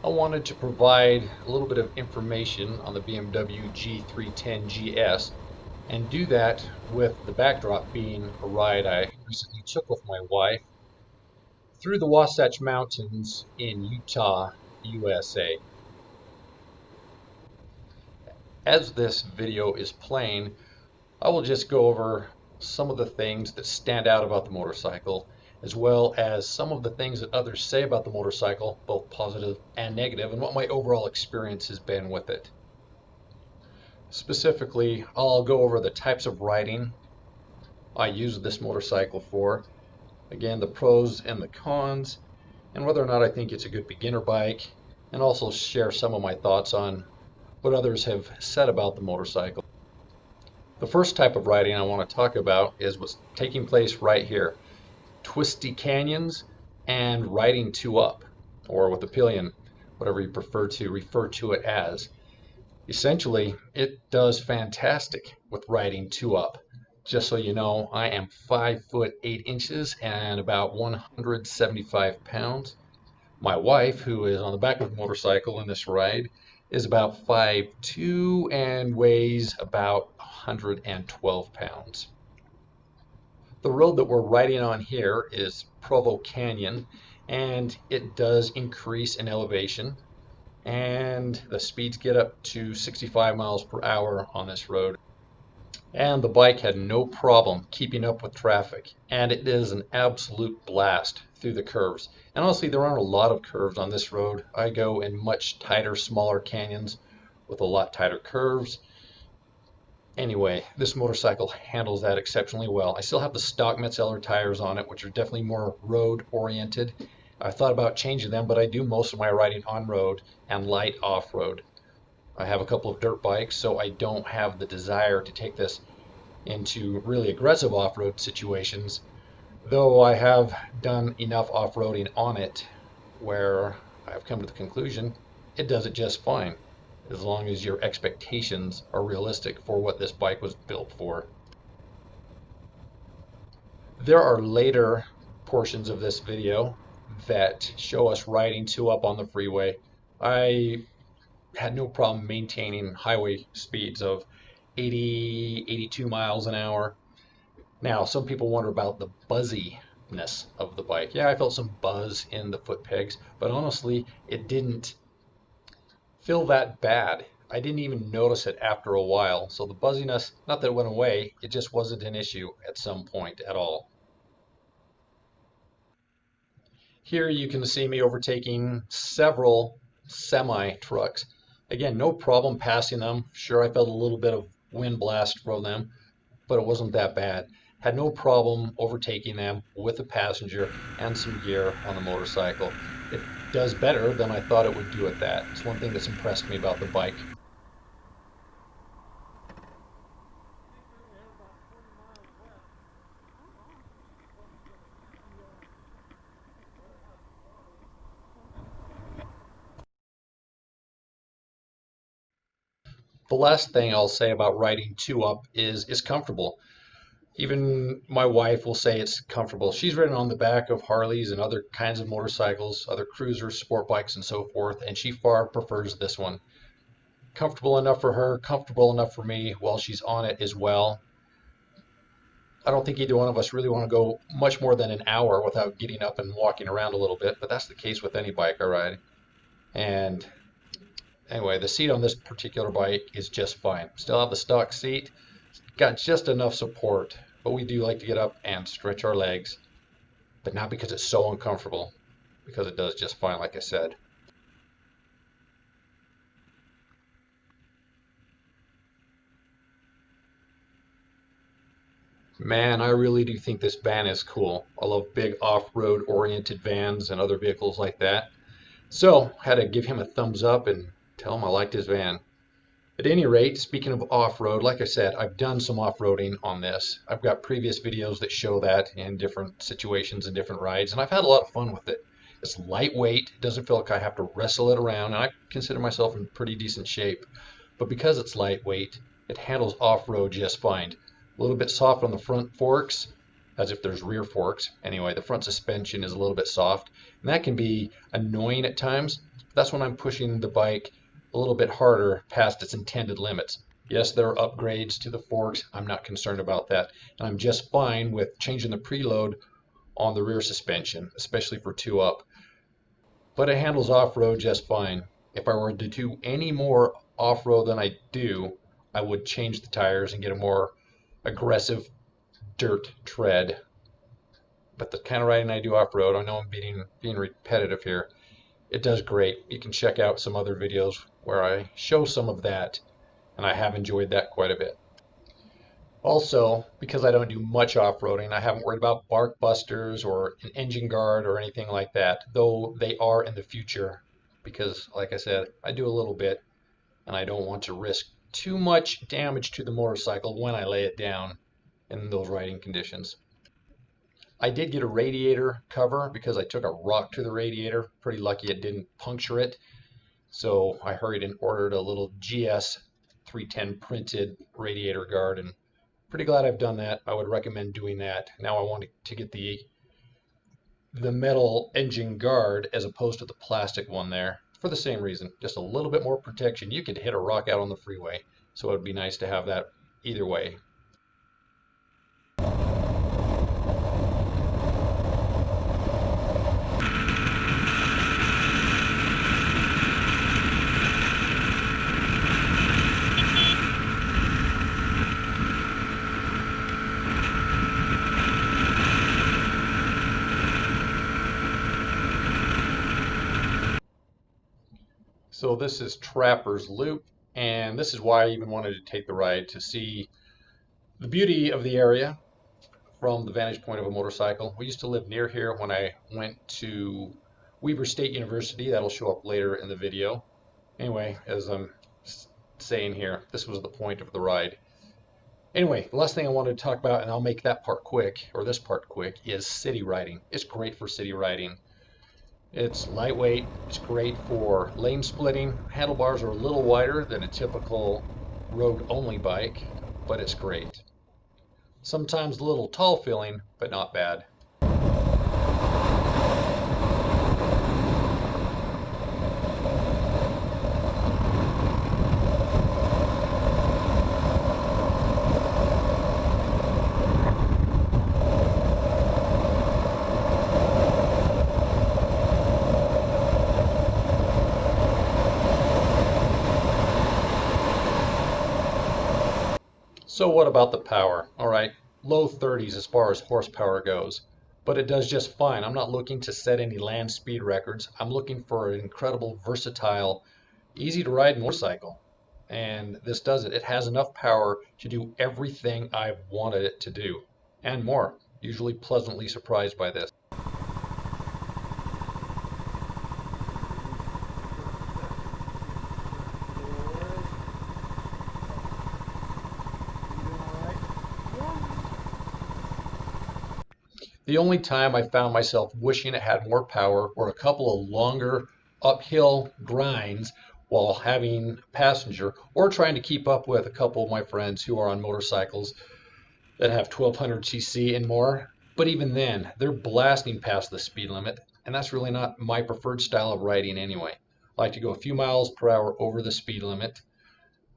I wanted to provide a little bit of information on the BMW G310GS and do that with the backdrop being a ride I recently took with my wife through the Wasatch Mountains in Utah, USA. As this video is playing, I will just go over some of the things that stand out about the motorcycle, as well as some of the things that others say about the motorcycle, both positive and negative, and what my overall experience has been with it. Specifically, I'll go over the types of riding I use this motorcycle for, again, the pros and the cons, and whether or not I think it's a good beginner bike, and also share some of my thoughts on what others have said about the motorcycle. The first type of riding I want to talk about is what's taking place right here. Twisty canyons and riding two up, or with a pillion, whatever you prefer to refer to it as. Essentially, it does fantastic with riding two up. Just so you know, I am 5 foot 8 inches and about 175 pounds. My wife, who is on the back of the motorcycle in this ride, is about 5'2" and weighs about 112 pounds. The road that we're riding on here is Provo Canyon, and it does increase in elevation, and the speeds get up to 65 miles per hour on this road. And the bike had no problem keeping up with traffic, and it is an absolute blast through the curves. And honestly, there aren't a lot of curves on this road. I go in much tighter, smaller canyons with a lot tighter curves. Anyway, this motorcycle handles that exceptionally well. I still have the stock Metzeler tires on it, which are definitely more road oriented. I thought about changing them, but I do most of my riding on road and light off road. I have a couple of dirt bikes, so I don't have the desire to take this into really aggressive off-road situations, though I have done enough off-roading on it where I've come to the conclusion it does it just fine, as long as your expectations are realistic for what this bike was built for. There are later portions of this video that show us riding two up on the freeway. I had no problem maintaining highway speeds of 80, 82 miles an hour. Now, some people wonder about the buzziness of the bike. Yeah, I felt some buzz in the foot pegs, but honestly, it didn't feel that bad. I didn't even notice it after a while. So the buzziness, not that it went away, it just wasn't an issue at some point at all. Here you can see me overtaking several semi-trucks. Again, no problem passing them. Sure, I felt a little bit of wind blast from them, but it wasn't that bad. Had no problem overtaking them with a passenger and some gear on the motorcycle. It does better than I thought it would do at that. It's one thing that's impressed me about the bike. The last thing I'll say about riding two up is it's comfortable. Even my wife will say it's comfortable. She's ridden on the back of Harleys and other kinds of motorcycles, other cruisers, sport bikes, and so forth, and she far prefers this one. Comfortable enough for her, comfortable enough for me while she's on it as well. I don't think either one of us really want to go much more than an hour without getting up and walking around a little bit, but that's the case with any bike I ride. And anyway, the seat on this particular bike is just fine. Still have the stock seat. Got just enough support, but we do like to get up and stretch our legs, but not because it's so uncomfortable, because it does just fine, like I said. Man, I really do think this van is cool. I love big off-road oriented vans and other vehicles like that. So, had to give him a thumbs up and tell him I liked his van. At any rate, speaking of off-road, like I said, I've done some off-roading on this. I've got previous videos that show that in different situations and different rides, and I've had a lot of fun with it. It's lightweight, it doesn't feel like I have to wrestle it around, and I consider myself in pretty decent shape. But because it's lightweight, it handles off-road just fine. A little bit soft on the front forks, as if there's rear forks. Anyway, the front suspension is a little bit soft, and that can be annoying at times. that's when I'm pushing the bike a little bit harder past its intended limits. Yes, there are upgrades to the forks. I'm not concerned about that. And I'm just fine with changing the preload on the rear suspension, especially for 2-up. But it handles off-road just fine. If I were to do any more off-road than I do, I would change the tires and get a more aggressive dirt tread. But the kind of riding I do off-road, I know I'm being repetitive here, it does great. You can check out some other videos where I show some of that, and I have enjoyed that quite a bit. Also, because I don't do much off-roading, I haven't worried about bark busters or an engine guard or anything like that, though they are in the future because, like I said, I do a little bit, and I don't want to risk too much damage to the motorcycle when I lay it down in those riding conditions. I did get a radiator cover because I took a rock to the radiator. Pretty lucky it didn't puncture it. So I hurried and ordered a little GS 310 printed radiator guard, and pretty glad I've done that. I would recommend doing that. Now I want to get the metal engine guard as opposed to the plastic one there for the same reason. Just a little bit more protection. You could hit a rock out on the freeway, so it would be nice to have that either way. So this is Trapper's Loop, and this is why I even wanted to take the ride, to see the beauty of the area from the vantage point of a motorcycle. We used to live near here when I went to Weber State University. That'll show up later in the video. Anyway, as I'm saying here, this was the point of the ride. Anyway, the last thing I wanted to talk about, and I'll make that part quick, or this part quick, is city riding. It's great for city riding. It's lightweight, it's great for lane splitting. Handlebars are a little wider than a typical road-only bike, but it's great. Sometimes a little tall feeling, but not bad. So what about the power? All right, low 30s as far as horsepower goes, but it does just fine. I'm not looking to set any land speed records. I'm looking for an incredible, versatile, easy to ride motorcycle. And this does it. It has enough power to do everything I've wanted it to do, and more. Usually pleasantly surprised by this. The only time I found myself wishing it had more power were a couple of longer uphill grinds while having a passenger, or trying to keep up with a couple of my friends who are on motorcycles that have 1200cc and more. But even then, they're blasting past the speed limit, and that's really not my preferred style of riding anyway. I like to go a few miles per hour over the speed limit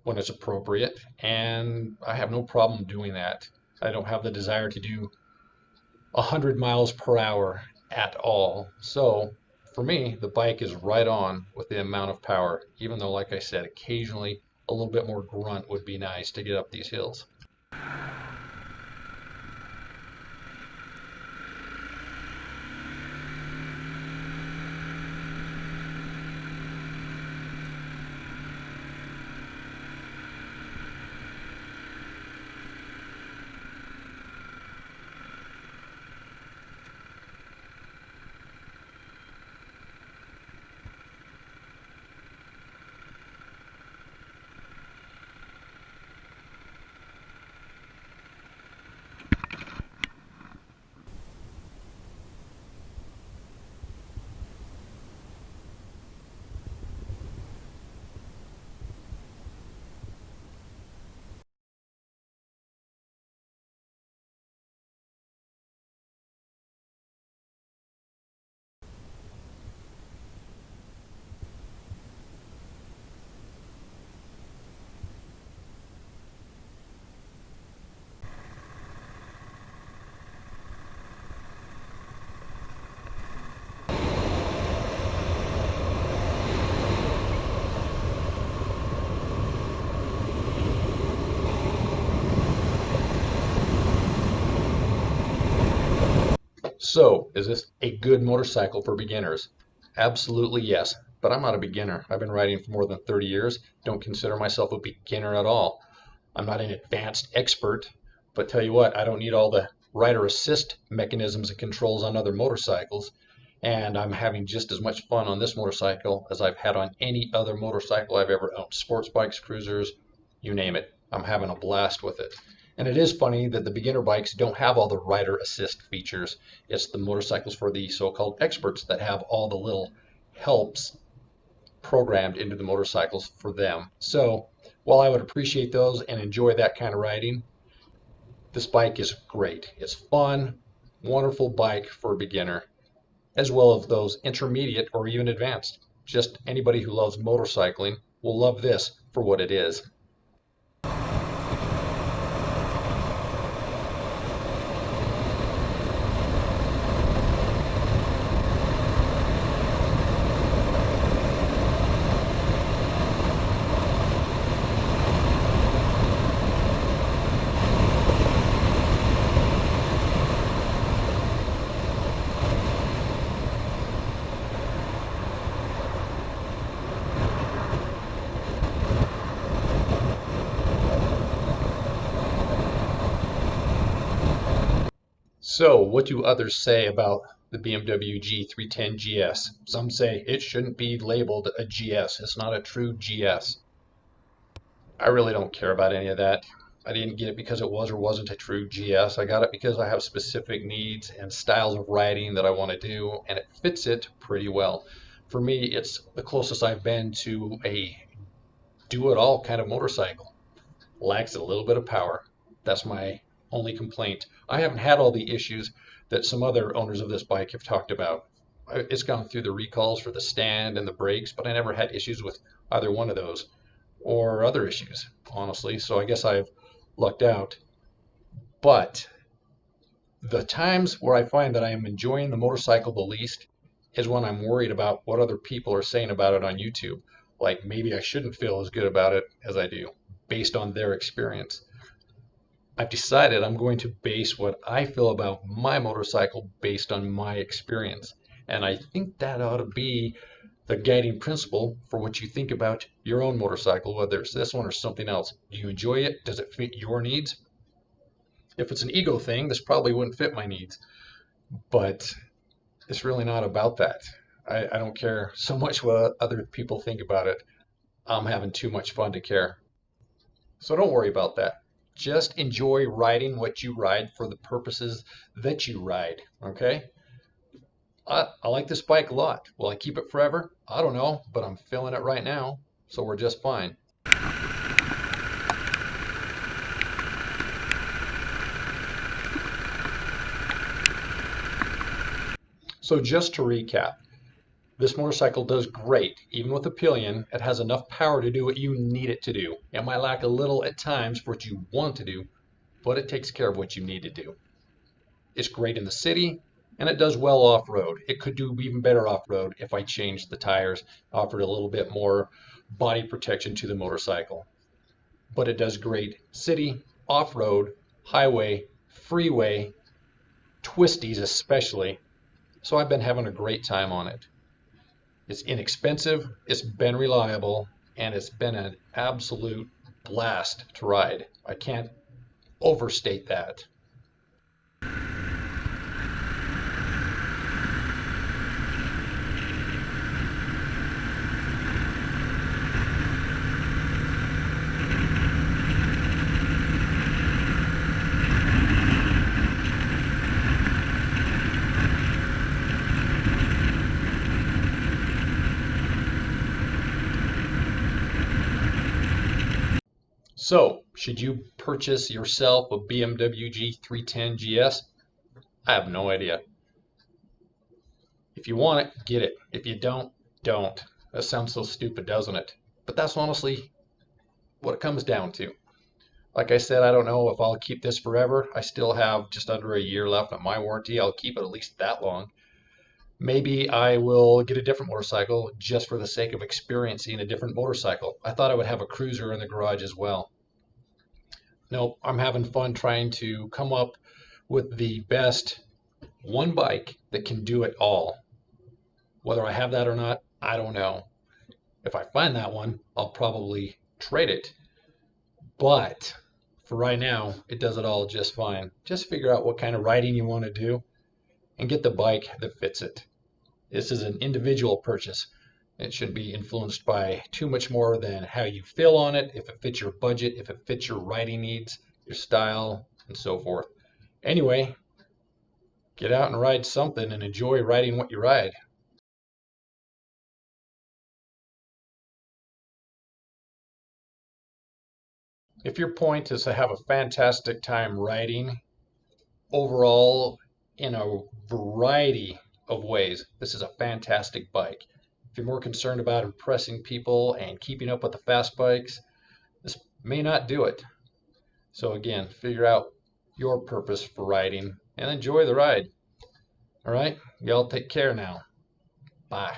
when it's appropriate, and I have no problem doing that. I don't have the desire to do 100 miles per hour at all. So for me, the bike is right on with the amount of power, even though, like I said, occasionally a little bit more grunt would be nice to get up these hills. So, is this a good motorcycle for beginners? Absolutely yes, but I'm not a beginner. I've been riding for more than 30 years. Don't consider myself a beginner at all. I'm not an advanced expert, but tell you what, I don't need all the rider assist mechanisms and controls on other motorcycles, and I'm having just as much fun on this motorcycle as I've had on any other motorcycle I've ever owned. Sports bikes, cruisers, you name it. I'm having a blast with it. And it is funny that the beginner bikes don't have all the rider assist features. It's the motorcycles for the so-called experts that have all the little helps programmed into the motorcycles for them. So while I would appreciate those and enjoy that kind of riding, this bike is great. It's fun, wonderful bike for a beginner, as well as those intermediate or even advanced. Just anybody who loves motorcycling will love this for what it is. So, what do others say about the BMW G310GS? Some say it shouldn't be labeled a GS. It's not a true GS. I really don't care about any of that. I didn't get it because it was or wasn't a true GS. I got it because I have specific needs and styles of riding that I want to do, and it fits it pretty well. For me, it's the closest I've been to a do-it-all kind of motorcycle. Lacks a little bit of power. That's my only complaint. I haven't had all the issues that some other owners of this bike have talked about. It's gone through the recalls for the stand and the brakes, but I never had issues with either one of those or other issues, honestly. So I guess I've lucked out. But the times where I find that I am enjoying the motorcycle the least is when I'm worried about what other people are saying about it on YouTube. Like maybe I shouldn't feel as good about it as I do based on their experience. I've decided I'm going to base what I feel about my motorcycle based on my experience. And I think that ought to be the guiding principle for what you think about your own motorcycle, whether it's this one or something else. Do you enjoy it? Does it fit your needs? If it's an ego thing, this probably wouldn't fit my needs. But it's really not about that. I don't care so much what other people think about it. I'm having too much fun to care. So don't worry about that. Just enjoy riding what you ride for the purposes that you ride, okay? I like this bike a lot. Will I keep it forever? I don't know, but I'm feeling it right now, so we're just fine. So just to recap, this motorcycle does great. Even with a pillion, it has enough power to do what you need it to do. It might lack a little at times for what you want to do, but it takes care of what you need to do. It's great in the city, and it does well off-road. It could do even better off-road if I changed the tires, offered a little bit more body protection to the motorcycle. But it does great city, off-road, highway, freeway, twisties especially. So I've been having a great time on it. It's inexpensive, it's been reliable, and it's been an absolute blast to ride. I can't overstate that. So, should you purchase yourself a BMW G310GS? I have no idea. If you want it, get it. If you don't, don't. That sounds so stupid, doesn't it? But that's honestly what it comes down to. Like I said, I don't know if I'll keep this forever. I still have just under a year left on my warranty. I'll keep it at least that long. Maybe I will get a different motorcycle just for the sake of experiencing a different motorcycle. I thought I would have a cruiser in the garage as well. Nope, I'm having fun trying to come up with the best one bike that can do it all. Whether I have that or not, I don't know. If I find that one, I'll probably trade it. But for right now, it does it all just fine. Just figure out what kind of riding you want to do and get the bike that fits it. This is an individual purchase. It shouldn't be influenced by too much more than how you feel on it, if it fits your budget, if it fits your riding needs, your style, and so forth. Anyway, get out and ride something and enjoy riding what you ride. If your point is to have a fantastic time riding, overall, in a variety of ways, this is a fantastic bike. If you're more concerned about impressing people and keeping up with the fast bikes, this may not do it. So again, figure out your purpose for riding and enjoy the ride. All right, y'all take care now. Bye.